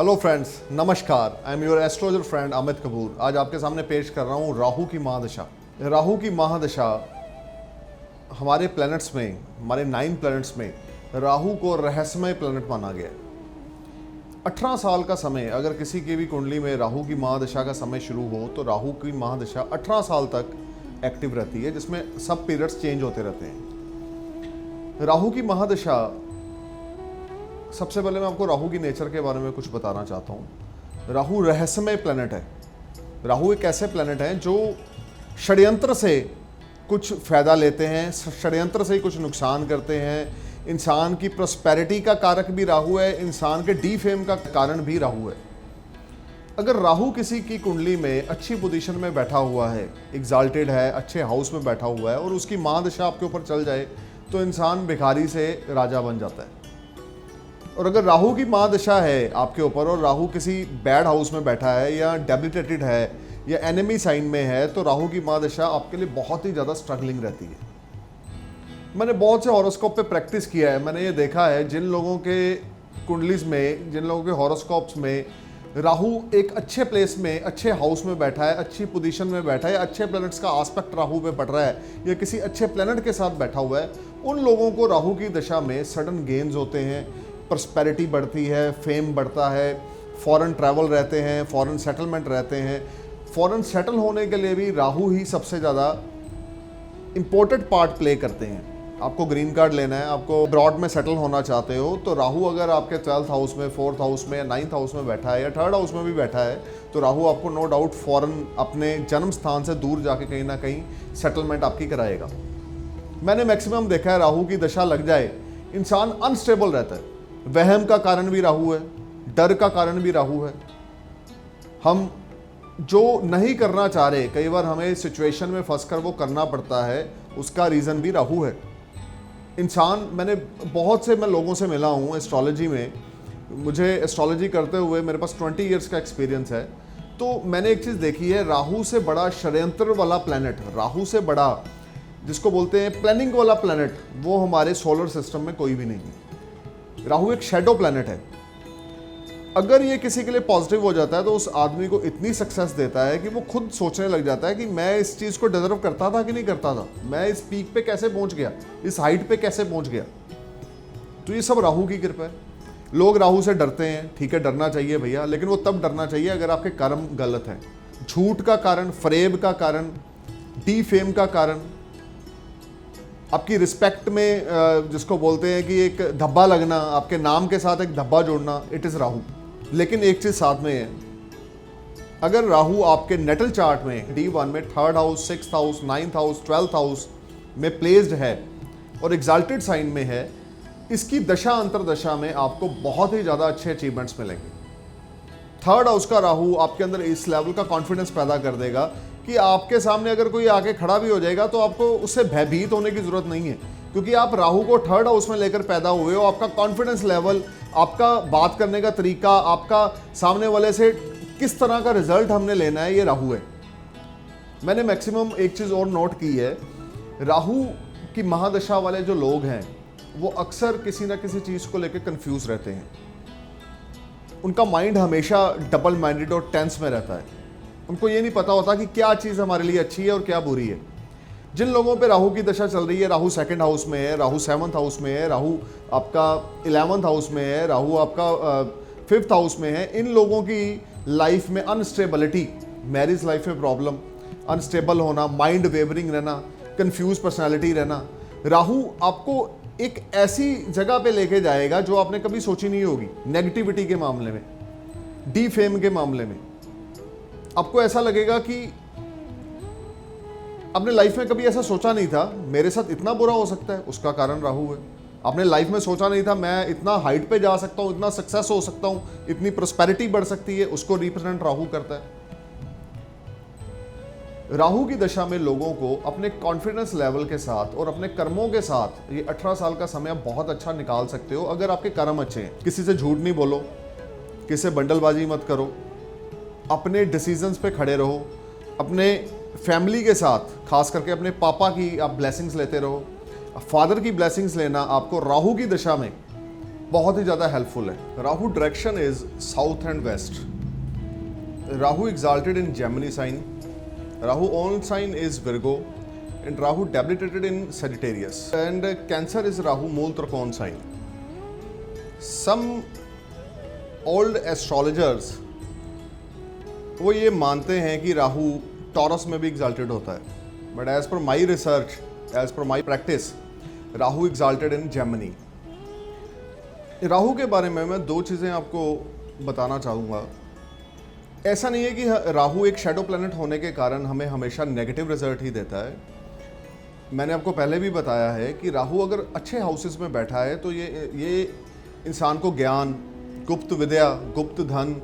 Hello friends, नमस्कार। I am your astrologer friend Amit Kapoor. आज आपके सामने पेश कर रहा हूँ राहु की महादशा। राहु की महादशा हमारे प्लैनेट्स में, हमारे 9 प्लैनेट्स में राहु को रहस्यमय प्लैनेट माना गया है। 18 साल का समय, अगर किसी की भी कुंडली में राहु की महादशा का समय शुरू हो तो राहु की महादशा 18 साल तक एक्टिव रहती है, जिसमें सब पीरियड्स चेंज होते रहते हैं। राहु की महादशा, सबसे पहले मैं आपको राहु की नेचर के बारे में कुछ बताना चाहता हूँ। राहु रहस्यमय प्लैनेट है। राहु एक ऐसे प्लैनेट हैं जो षड्यंत्र से कुछ फ़ायदा लेते हैं, षड्यंत्र से ही कुछ नुकसान करते हैं। इंसान की प्रॉस्पेरिटी का कारक भी राहु है, इंसान के डीफेम का कारण भी राहु है। अगर राहु किसी की कुंडली में अच्छी पोजीशन में बैठा हुआ है, एग्जाल्टेड है, अच्छे हाउस में बैठा हुआ है और उसकी महादशा आपके ऊपर चल जाए तो इंसान भिखारी से राजा बन जाता है। और अगर राहु की महादशा है आपके ऊपर और राहु किसी बैड हाउस में बैठा है या डेबिलिटेटेड है या एनिमी साइन में है तो राहु की महादशा आपके लिए बहुत ही ज़्यादा स्ट्रगलिंग रहती है। मैंने बहुत से हॉरोस्कोप पे प्रैक्टिस किया है। मैंने ये देखा है जिन लोगों के कुंडलीज में, जिन लोगों के हॉरोस्कोप्स में राहु एक अच्छे प्लेस में, अच्छे हाउस में बैठा है, अच्छी पोजीशन में बैठा है, अच्छे प्लैनेट्स का आस्पेक्ट राहु पे पड़ रहा है या किसी अच्छे प्लैनेट के साथ बैठा हुआ है, उन लोगों को राहु की दशा में सडन गेन्स होते हैं, प्रॉस्पेरिटी बढ़ती है, फेम बढ़ता है, फॉरेन ट्रैवल रहते हैं, फॉरेन सेटलमेंट रहते हैं। फॉरेन सेटल होने के लिए भी राहु ही सबसे ज़्यादा इम्पोर्टेंट पार्ट प्ले करते हैं। आपको ग्रीन कार्ड लेना है, आपको अब्रॉड में सेटल होना चाहते हो तो राहु अगर आपके 12th हाउस में, 4th हाउस में या 9th हाउस में बैठा है या 3rd हाउस में भी बैठा है तो राहु आपको नो डाउट फॉरेन अपने जन्म स्थान से दूर जाके कहीं ना कहीं सेटलमेंट आपकी कराएगा। मैंने मैक्सिमम देखा है राहु की दशा लग जाए इंसान अनस्टेबल रहता है। वहम का कारण भी राहु है, डर का कारण भी राहु है। हम जो नहीं करना चाह रहे, कई बार हमें सिचुएशन में फंसकर वो करना पड़ता है, उसका रीज़न भी राहु है। इंसान, मैं लोगों से मिला हूँ एस्ट्रोलॉजी में। मुझे एस्ट्रोलॉजी करते हुए मेरे पास 20 इयर्स का एक्सपीरियंस है। तो मैंने एक चीज़ देखी है, राहु से बड़ा षड्यंत्र वाला प्लैनेट, राहु से बड़ा जिसको बोलते हैं प्लानिंग वाला प्लैनेट, वो हमारे सोलर सिस्टम में कोई भी नहीं है। राहु एक शैडो प्लैनेट है। अगर ये किसी के लिए पॉजिटिव हो जाता है तो उस आदमी को इतनी सक्सेस देता है कि वो खुद सोचने लग जाता है कि मैं इस चीज़ को डिजर्व करता था कि नहीं करता था, मैं इस पीक पे कैसे पहुंच गया, इस हाइट पे कैसे पहुंच गया। तो ये सब राहु की कृपा है। लोग राहु से डरते हैं, ठीक है, डरना चाहिए भैया, लेकिन वो तब डरना चाहिए अगर आपके कर्म गलत हैं। झूठ का कारण, फरेब का कारण, डीफेम का कारण, आपकी रिस्पेक्ट में जिसको बोलते हैं कि एक धब्बा लगना, आपके नाम के साथ एक धब्बा जोड़ना, इट इज़ राहु। लेकिन एक चीज़ साथ में है, अगर राहु आपके नेटल चार्ट में D1 में 3rd house, 6th house, 9th house, 12th house में प्लेस्ड है और एग्जाल्टेड साइन में है, इसकी दशा अंतरदशा में आपको बहुत ही ज़्यादा अच्छे अचीवमेंट्स मिलेंगे। 3rd हाउस का राहु आपके अंदर इस लेवल का कॉन्फिडेंस पैदा कर देगा कि आपके सामने अगर कोई आके खड़ा भी हो जाएगा तो आपको उससे भयभीत होने की जरूरत नहीं है, क्योंकि आप राहु को 3rd हाउस में लेकर पैदा हुए हो। आपका कॉन्फिडेंस लेवल, आपका बात करने का तरीका, आपका सामने वाले से किस तरह का रिजल्ट हमने लेना है, ये राहु है। मैंने मैक्सिमम एक चीज़ और नोट की है, राहु की महादशा वाले जो लोग हैं वो अक्सर किसी ना किसी चीज़ को लेकर कंफ्यूज रहते हैं। उनका माइंड हमेशा डबल माइंडेड और टेंस में रहता है। उनको ये नहीं पता होता कि क्या चीज़ हमारे लिए अच्छी है और क्या बुरी है। जिन लोगों पे राहु की दशा चल रही है, राहु 2nd हाउस में है, राहु 7th हाउस में है, राहु आपका 11th हाउस में है, राहु आपका 5th हाउस में है, इन लोगों की लाइफ में अनस्टेबिलिटी, मैरिज लाइफ में प्रॉब्लम, अनस्टेबल होना, माइंड वेवरिंग रहना, कंफ्यूज पर्सनैलिटी रहना। राहु आपको एक ऐसी जगह पे लेके जाएगा जो आपने कभी सोची नहीं होगी। नेगेटिविटी के मामले में, डी फेम के मामले में आपको ऐसा लगेगा कि आपने लाइफ में कभी ऐसा सोचा नहीं था मेरे साथ इतना बुरा हो सकता है, उसका कारण राहु है। आपने लाइफ में सोचा नहीं था मैं इतना हाइट पे जा सकता हूं, इतना सक्सेस हो सकता हूं, इतनी प्रॉस्पेरिटी बढ़ सकती है, उसको रिप्रेजेंट राहु करता है। राहु की दशा में लोगों को अपने कॉन्फिडेंस लेवल के साथ और अपने कर्मों के साथ ये 18 साल का समय आप बहुत अच्छा निकाल सकते हो अगर आपके कर्म अच्छे हैं। किसी से झूठ नहीं बोलो, किसी से बंडलबाजी मत करो, अपने डिसीजंस पे खड़े रहो, अपने फैमिली के साथ, खास करके अपने पापा की आप ब्लेसिंग्स लेते रहो। फादर की ब्लेसिंग्स लेना आपको राहु की दशा में बहुत ही ज़्यादा हेल्पफुल है। Rahu direction is south and west. Rahu exalted in Gemini sign, Rahu own sign is Virgo, and Rahu debilitated in Sagittarius, and Cancer is Rahu मूल त्रिकोण sign. Some old astrologers वो ये मानते हैं कि राहु टॉरस में भी एग्जाल्टेड होता है, but as per my research, as per my practice, Rahu exalted in Gemini. Rahu के बारे में मैं दो चीज़ें आपको बताना चाहूँगा। ऐसा नहीं है कि राहु एक शैडो प्लैनेट होने के कारण हमें हमेशा नेगेटिव रिजल्ट ही देता है। मैंने आपको पहले भी बताया है कि राहु अगर अच्छे हाउसेस में बैठा है तो ये इंसान को ज्ञान, गुप्त विद्या, गुप्त धन,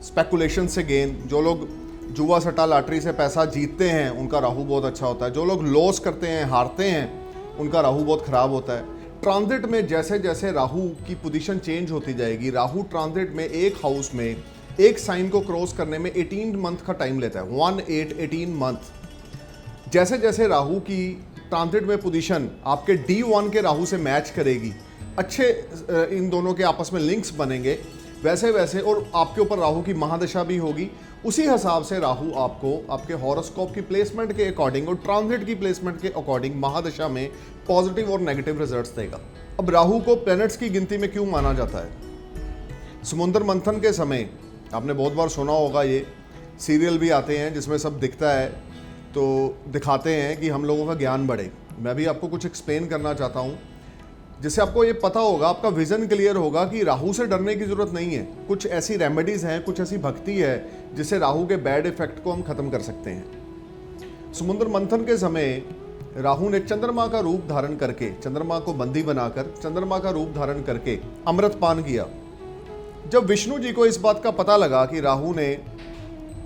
स्पेकुलेशन से गेन, जो लोग जुआ सट्टा लॉटरी से पैसा जीतते हैं उनका राहु बहुत अच्छा होता है। जो लोग लॉस करते हैं, हारते हैं, उनका राहु बहुत ख़राब होता है। ट्रांजिट में जैसे जैसे राहु की पोजीशन चेंज होती जाएगी, राहु ट्रांजिट में एक हाउस में एक साइन को क्रॉस करने में 18 मंथ का टाइम लेता है, 18 मंथ। जैसे जैसे राहु की ट्रांजिट में पोजीशन आपके D1 के राहु से मैच करेगी, अच्छे इन दोनों के आपस में लिंक्स बनेंगे, वैसे वैसे और आपके ऊपर राहु की महादशा भी होगी, उसी हिसाब से राहु आपको आपके हॉरोस्कोप की प्लेसमेंट के अकॉर्डिंग और ट्रांजिट की प्लेसमेंट के अकॉर्डिंग महादशा में पॉजिटिव और नेगेटिव रिजल्ट्स देगा। अब राहु को प्लैनेट्स की गिनती में क्यों माना जाता है? समुद्र मंथन के समय आपने बहुत बार सुना होगा, ये सीरियल भी आते हैं जिसमें सब दिखता है, तो दिखाते हैं कि हम लोगों का ज्ञान बढ़े। मैं भी आपको कुछ एक्सप्लेन करना चाहता हूँ जिससे आपको ये पता होगा, आपका विजन क्लियर होगा कि राहु से डरने की ज़रूरत नहीं है। कुछ ऐसी रेमेडीज़ हैं, कुछ ऐसी भक्ति है जिससे राहु के बैड इफेक्ट को हम ख़त्म कर सकते हैं। समुद्र मंथन के समय राहु ने चंद्रमा का रूप धारण करके, चंद्रमा को बंदी बनाकर, चंद्रमा का रूप धारण करके अमृत पान किया। जब विष्णु जी को इस बात का पता लगा कि राहु ने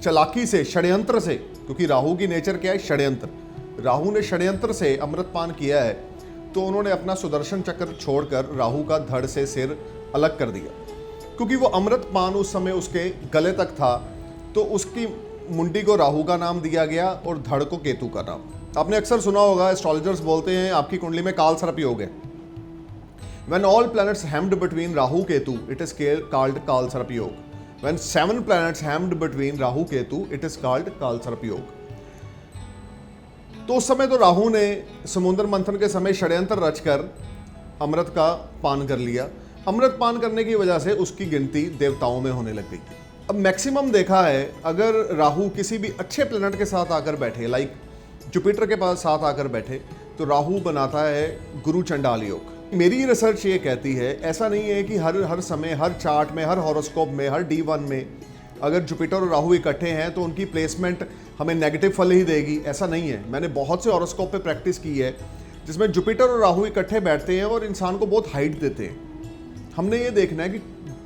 चालाकी से, षड्यंत्र से, क्योंकि राहु की नेचर क्या है? षड्यंत्र। राहु ने षड्यंत्र से अमृतपान किया है, तो उन्होंने अपना सुदर्शन चक्र छोड़कर राहु का धड़ से सिर अलग कर दिया। क्योंकि वो अमृतपान उस समय उसके गले तक था, तो उसकी मुंडी को राहु का नाम दिया गया और धड़ को केतु का नाम। आपने अक्सर सुना होगा, एस्ट्रोलॉजर्स बोलते हैं आपकी कुंडली में काल सर्प योग है। When all planets hemmed between Rahu Ketu, it is called Kal Sarp Yoga. When 7 planets hemmed between Rahu Ketu, it is called Kal Sarp Yoga. तो उस समय तो राहु ने समुद्र मंथन के समय षड्यंत्र रचकर अमृत का पान कर लिया। अमृत पान करने की वजह से उसकी गिनती देवताओं में होने लग गई। अब मैक्सिमम देखा है, अगर राहु किसी भी अच्छे प्लेनेट के साथ आकर बैठे, लाइक जुपिटर के पास साथ आकर बैठे, तो राहु बनाता है गुरु चंडाल योग। मेरी रिसर्च ये कहती है, ऐसा नहीं है कि हर समय, हर चार्ट में, हर हॉरोस्कोप में, हर D1 में अगर जुपिटर और राहु इकट्ठे हैं तो उनकी प्लेसमेंट हमें नेगेटिव फल ही देगी, ऐसा नहीं है। मैंने बहुत से हॉरोस्कोप पे प्रैक्टिस की है जिसमें जुपिटर और राहु इकट्ठे बैठते हैं और इंसान को बहुत हाइट देते हैं। हमने ये देखना है कि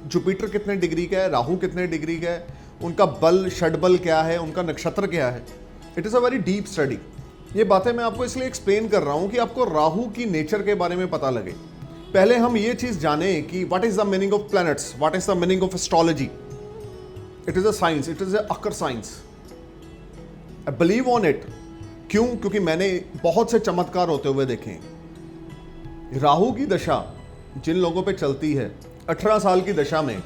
जुपिटर कितने डिग्री का है, राहु कितने डिग्री का है, उनका बल, षडबल क्या है, उनका नक्षत्र क्या है। It is a very deep study. ये बातें मैं आपको इसलिए एक्सप्लेन कर रहा हूँ कि आपको राहु की नेचर के बारे में पता लगे। पहले हम ये चीज़ जानें कि what is the meaning of planets, what is the meaning of astrology. It is a science, it is a occur science. I believe on it. क्यों? क्योंकि मैंने बहुत से चमत्कार होते हुए देखे हैं। राहु की दशा जिन लोगों पे चलती है 18 साल की दशा में,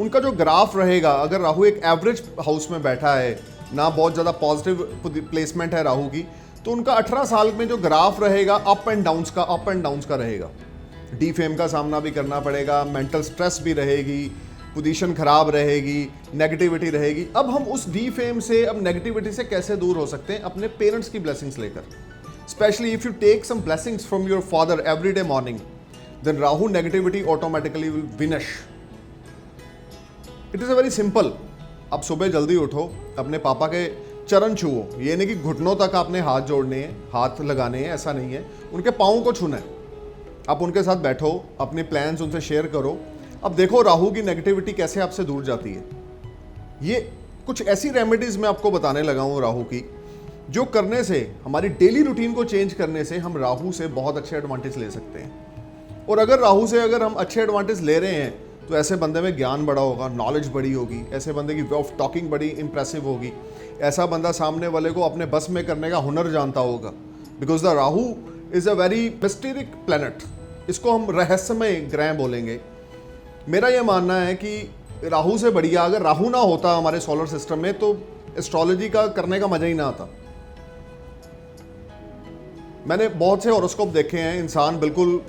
उनका जो ग्राफ रहेगा, अगर राहु एक एवरेज हाउस में बैठा है, ना बहुत ज़्यादा पॉजिटिव प्लेसमेंट है राहु की, तो उनका 18 साल में जो ग्राफ रहेगा अप एंड डाउन्स का रहेगा। डी फेम का सामना भी करना पड़ेगा, मेंटल स्ट्रेस भी रहेगी, पोजीशन खराब रहेगी, नेगेटिविटी रहेगी। अब हम उस डी फेम से, अब नेगेटिविटी से कैसे दूर हो सकते हैं? अपने पेरेंट्स की ब्लेसिंग्स लेकर। Specially if you take some blessings from your father every day morning, then Rahu negativity automatically will vanish. It is a very simple. आप सुबह जल्दी उठो, अपने पापा के चरण छुओ। ये नहीं कि घुटनों तक आपने हाथ जोड़ने हैं, हाथ लगाने हैं, ऐसा नहीं है। उनके पाँव को छूना है। आप उनके साथ बैठो, अपने प्लान्स उनसे शेयर करो। अब देखो राहु की नेगेटिविटी कैसे आपसे दूर जाती है। ये कुछ ऐसी रेमेडीज मैं आपको बताने लगा हूँ राहु की, जो करने से, हमारी डेली रूटीन को चेंज करने से हम राहु से बहुत अच्छे एडवांटेज ले सकते हैं। और अगर राहु से अगर हम अच्छे एडवांटेज ले रहे हैं तो ऐसे बंदे में ज्ञान बड़ा होगा, नॉलेज बड़ी होगी, ऐसे बंदे की वे ऑफ टॉकिंग बड़ी इंप्रेसिव होगी, ऐसा बंदा सामने वाले को अपने बस में करने का हुनर जानता होगा। Because the Rahu is a very mysterious planet. इसको हम रहस्यमय ग्रह बोलेंगे। मेरा यह मानना है कि राहु से बढ़िया अगर राहु ना होता हमारे सोलर सिस्टम में तो एस्ट्रोलॉजी का करने का मजा ही ना आता। मैंने बहुत से हॉरोस्कोप देखे हैं, इंसान बिल्कुल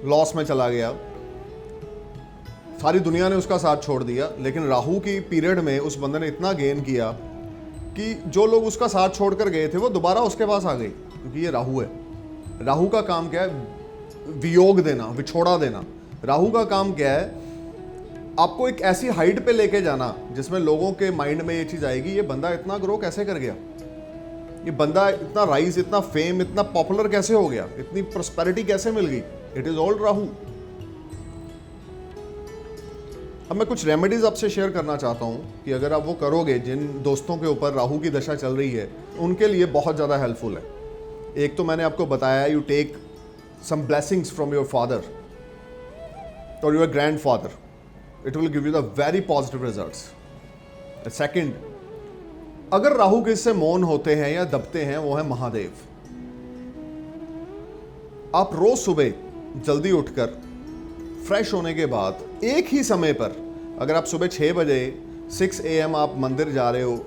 लॉस में चला गया, सारी दुनिया ने उसका साथ छोड़ दिया, लेकिन राहु की पीरियड में उस बंदे ने इतना गेन किया कि जो लोग उसका साथ छोड़कर गए थे वो दोबारा उसके पास आ गए, क्योंकि ये राहु है। राहु का काम क्या है? वियोग देना, विछोड़ा देना। राहु का काम क्या है? आपको एक ऐसी हाइट पे लेके जाना जिसमें लोगों के माइंड में ये चीज आएगी, ये बंदा इतना ग्रो कैसे कर गया, ये बंदा इतना राइज, इतना फेम, इतना पॉपुलर कैसे हो गया, इतनी प्रोस्पेरिटी कैसे मिल गई। It is all Rahu. अब मैं कुछ रेमेडीज आपसे शेयर करना चाहता हूं कि अगर आप वो करोगे, जिन दोस्तों के ऊपर राहु की दशा चल रही है उनके लिए बहुत ज़्यादा हेल्पफुल है। एक तो मैंने आपको बताया, you take some blessings from your father और your grandfather, it will give you the very positive results. Second, अगर राहु किससे मौन होते हैं या दबते हैं, वो है महादेव। आप रोज सुबह जल्दी उठकर फ्रेश होने के बाद एक ही समय पर, अगर आप सुबह 6 बजे 6 AM आप मंदिर जा रहे हो,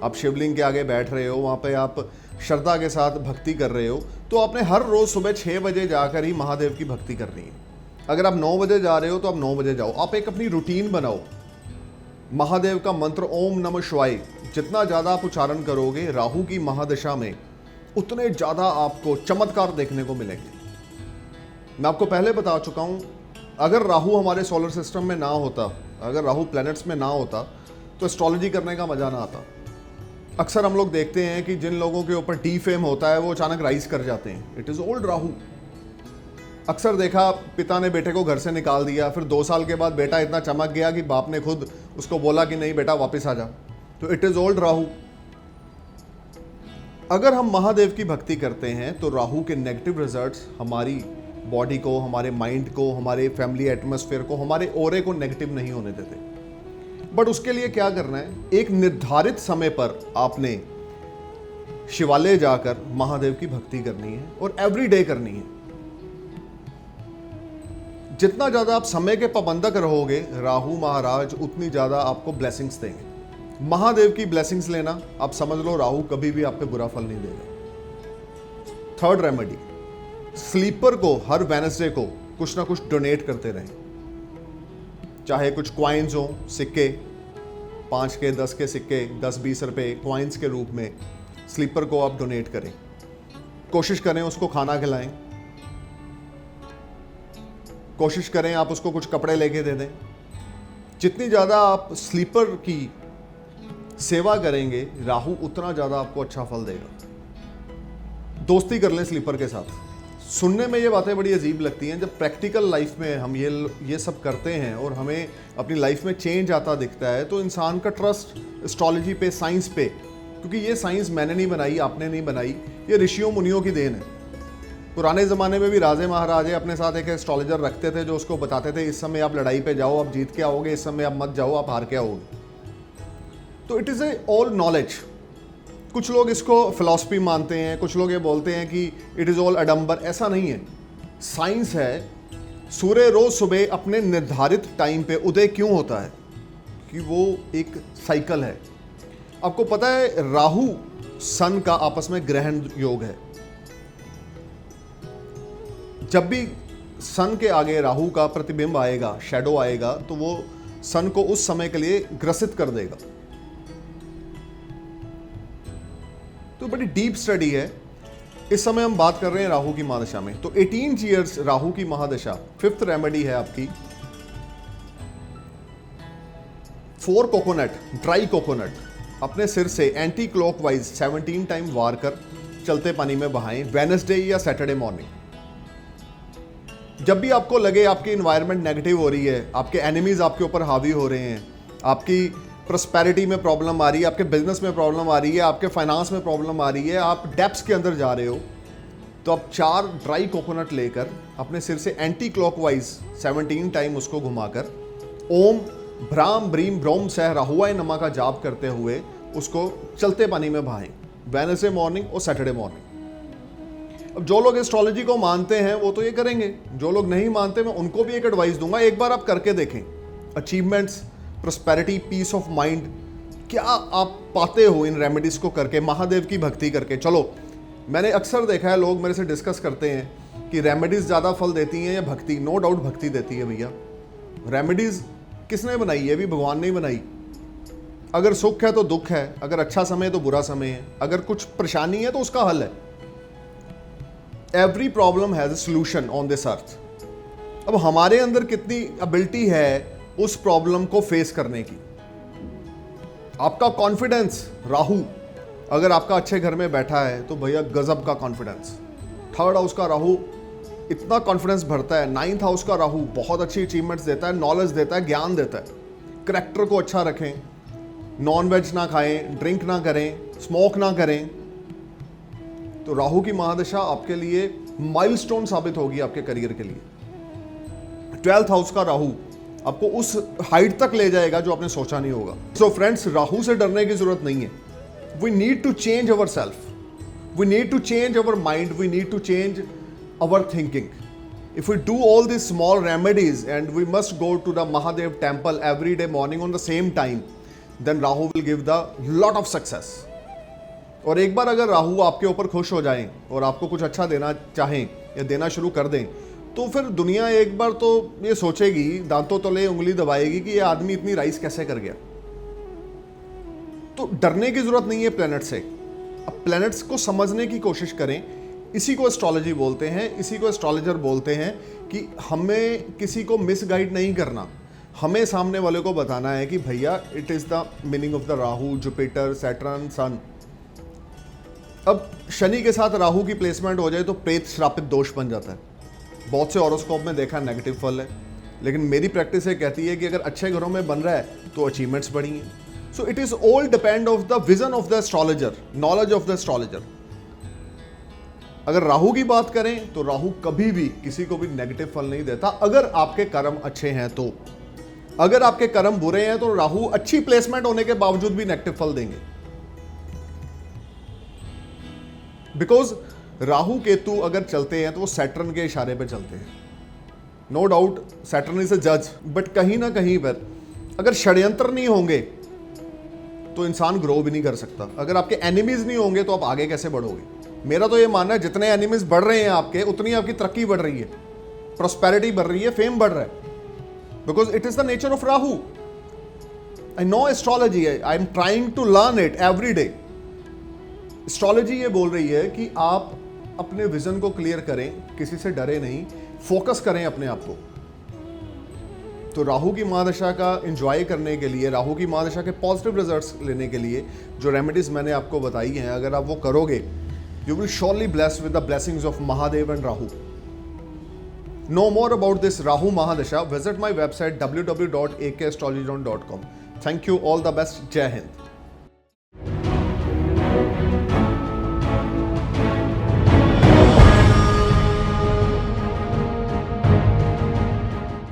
आप शिवलिंग के आगे बैठ रहे हो, वहाँ पे आप श्रद्धा के साथ भक्ति कर रहे हो, तो आपने हर रोज़ सुबह 6 बजे जाकर ही महादेव की भक्ति करनी है। अगर आप 9 बजे जा रहे हो तो आप 9 बजे जाओ। आप एक अपनी रूटीन बनाओ। महादेव का मंत्र ओम नमः शिवाय जितना ज़्यादा आप उच्चारण करोगे राहु की महादशा में, उतने ज़्यादा आपको चमत्कार देखने को मिलेंगे। मैं आपको पहले बता चुका हूँ, अगर राहु हमारे सोलर सिस्टम में ना होता, अगर राहु प्लैनेट्स में ना होता, तो एस्ट्रोलॉजी करने का मजा ना आता। अक्सर हम लोग देखते हैं कि जिन लोगों के ऊपर डी फेम होता है वो अचानक राइज कर जाते हैं। It is old Rahu. अक्सर देखा, पिता ने बेटे को घर से निकाल दिया, फिर 2 साल के बाद बेटा इतना चमक गया कि बाप ने खुद उसको बोला कि नहीं बेटा वापस आ जा। तो इट इज ओल्ड राहु। अगर हम महादेव की भक्ति करते हैं तो राहु के नेगेटिव रिजल्ट्स हमारी बॉडी को, हमारे माइंड को, हमारे फैमिली एटमॉस्फेयर को, हमारे ऑरे को नेगेटिव नहीं होने देते। बट उसके लिए क्या करना है? एक निर्धारित समय पर आपने शिवालय जाकर महादेव की भक्ति करनी है और एवरी डे करनी है। जितना ज्यादा आप समय के पाबंदक रहोगे, राहु महाराज उतनी ज्यादा आपको ब्लेसिंग्स देंगे। महादेव की ब्लेसिंग्स लेना, आप समझ लो राहु कभी भी आप पे बुरा फल नहीं देगा। थर्ड रेमेडी, स्लीपर को हर वेडनेसडे को कुछ ना कुछ डोनेट करते रहें। चाहे कुछ क्वाइंस हो, सिक्के, 5 के 10 के सिक्के, 10-20 रुपए क्वाइंस के रूप में स्लीपर को आप डोनेट करें। कोशिश करें उसको खाना खिलाएं, कोशिश करें आप उसको कुछ कपड़े लेके दे दें। जितनी ज़्यादा आप स्लीपर की सेवा करेंगे, राहु उतना ज़्यादा आपको अच्छा फल देगा। दोस्ती कर लें स्लीपर के साथ। सुनने में ये बातें बड़ी अजीब लगती हैं, जब प्रैक्टिकल लाइफ में हम ये सब करते हैं और हमें अपनी लाइफ में चेंज आता दिखता है, तो इंसान का ट्रस्ट एस्ट्रोलॉजी पे, साइंस पे, क्योंकि ये साइंस मैंने नहीं बनाई, आपने नहीं बनाई, ये ऋषियों मुनियों की देन है। पुराने ज़माने में भी राजे महाराजे अपने साथ एक एस्ट्रोलॉजर रखते थे जो उसको बताते थे, इस समय आप लड़ाई पे जाओ, आप जीत के आओगे, इस समय आप मत जाओ, आप हार के आओगे। तो it is a all knowledge. कुछ लोग इसको फिलॉसफी मानते हैं, कुछ लोग ये बोलते हैं कि इट इज़ ऑल अडम्बर। ऐसा नहीं है, साइंस है। सूर्य रोज सुबह अपने निर्धारित टाइम पे उदय क्यों होता है? कि वो एक साइकिल है। आपको पता है राहु सन का आपस में ग्रहण योग है। जब भी सन के आगे राहु का प्रतिबिंब आएगा, शैडो आएगा, तो वो सन को उस समय के लिए ग्रसित कर देगा। तो बड़ी डीप स्टडी है। इस समय हम बात कर रहे हैं राहु की महादशा में। तो 18 ईयर्स राहु की महादशा। 5th रेमेडी है आपकी 4 कोकोनट, ड्राई कोकोनट अपने सिर से एंटी क्लॉकवाइज 17 टाइम वार कर चलते पानी में बहाएं, वेडनेसडे या सैटरडे मॉर्निंग। जब भी आपको लगे आपकी इन्वायरमेंट नेगेटिव हो रही है, आपके एनिमीज आपके ऊपर हावी हो रहे हैं, आपकी प्रॉस्पेरिटी में प्रॉब्लम आ रही है, आपके बिजनेस में प्रॉब्लम आ रही है, आपके फाइनेंस में प्रॉब्लम आ रही है, आप डेप्स के अंदर जा रहे हो, तो आप 4 ड्राई कोकोनट लेकर अपने सिर से एंटी क्लॉकवाइज 17 टाइम उसको घुमाकर ओम भ्राम ब्रीम ब्रोम सह राहुआय नमः का जाप करते हुए उसको चलते पानी में बहाएं, वेडनेसडे मॉर्निंग और सैटरडे मॉर्निंग। अब जो लोग एस्ट्रोलॉजी को मानते हैं वो तो ये करेंगे, जो लोग नहीं मानते मैं उनको भी एक एडवाइस दूंगा, एक बार आप करके देखें। Achievements, prosperity, peace of mind क्या आप पाते हो इन रेमेडीज को करके, महादेव की भक्ति करके। चलो मैंने अक्सर देखा है लोग मेरे से डिस्कस करते हैं कि रेमेडीज ज़्यादा फल देती हैं या भक्ति। नो डाउट भक्ति देती है भैया। रेमेडीज किसने बनाई है? भी भगवान ने ही बनाई। अगर सुख है तो दुख है, अगर अच्छा समय है तो बुरा समय है, अगर कुछ परेशानी है तो उसका हल है। Every problem has a solution on this earth. अब हमारे अंदर कितनी एबिलिटी है उस प्रॉब्लम को फेस करने की। आपका कॉन्फिडेंस, राहु अगर आपका अच्छे घर में बैठा है तो भैया गजब का कॉन्फिडेंस। थर्ड हाउस का राहु इतना कॉन्फिडेंस भरता है। नाइन्थ हाउस का राहु बहुत अच्छी अचीवमेंट्स देता है, नॉलेज देता है, ज्ञान देता है। करैक्टर को अच्छा रखें, नॉन वेज ना खाएं, ड्रिंक ना करें, स्मोक ना करें, तो राहु की महादशा आपके लिए माइलस्टोन साबित होगी आपके करियर के लिए। 12th हाउस का राहु आपको उस हाइट तक ले जाएगा जो आपने सोचा नहीं होगा। सो फ्रेंड्स, राहु से डरने की जरूरत नहीं है। We need to change our self, we need to change our mind, we need to change our thinking. If we do all these small remedies and we must go to the Mahadev temple every day morning on the same time, then Rahu will give the lot of success. और एक बार अगर राहु आपके ऊपर खुश हो जाएं और आपको कुछ अच्छा देना चाहें या देना शुरू कर दें, तो फिर दुनिया एक बार तो ये सोचेगी, दांतों तले उंगली दबाएगी कि ये आदमी इतनी राइस कैसे कर गया। तो डरने की जरूरत नहीं है प्लैनेट से। अब प्लैनेट्स को समझने की कोशिश करें। इसी को एस्ट्रोलॉजी बोलते हैं, इसी को एस्ट्रोलॉजर बोलते हैं कि हमें किसी को मिसगाइड नहीं करना। हमें सामने वाले को बताना है कि भैया it is the meaning of the Rahu, Jupiter, Saturn, Sun. अब शनि के साथ राहु की प्लेसमेंट हो जाए तो प्रेत श्रापित दोष बन जाता है। बहुत से हॉरोस्कोप में देखा नेगेटिव फल है, लेकिन मेरी प्रैक्टिस ये कहती है कि अगर अच्छे घरों में बन रहा है तो अचीवमेंट्स बढ़ी हैं। So it is all depend of the vision of the astrologer, knowledge of the astrologer. अगर राहु की बात करें तो राहु कभी भी किसी को भी नेगेटिव फल नहीं देता, अगर आपके कर्म अच्छे हैं तो। अगर आपके कर्म बुरे हैं तो राहु अच्छी प्लेसमेंट होने के बावजूद भी नेगेटिव फल देंगे। बिकॉज राहु केतु अगर चलते हैं तो वो सैटर्न के इशारे पे चलते हैं। No doubt Saturn is a जज, बट कहीं ना कहीं पर अगर षड्यंत्र नहीं होंगे तो इंसान ग्रो भी नहीं कर सकता। अगर आपके एनिमीज नहीं होंगे तो आप आगे कैसे बढ़ोगे? मेरा तो ये मानना है जितने एनिमीज बढ़ रहे हैं आपके, उतनी आपकी तरक्की बढ़ रही है, प्रॉस्पेरिटी बढ़ रही है, फेम बढ़ रहा है, because it is the nature of Rahu. I know astrology, I am trying to learn it every day. Astrology ये बोल रही है कि आप अपने विजन को क्लियर करें, किसी से डरे नहीं, फोकस करें अपने आप को। तो राहु की महादशा का एंजॉय करने के लिए, राहु की महादशा के पॉजिटिव रिजल्ट्स लेने के लिए जो रेमेडीज मैंने आपको बताई हैं, अगर आप वो करोगे, you will surely blessed with the blessings of Mahadev and Rahu. Know more about this Rahu Mahadasha, visit my website www.akastrology.com. Thank you, all the best. Jai Hind.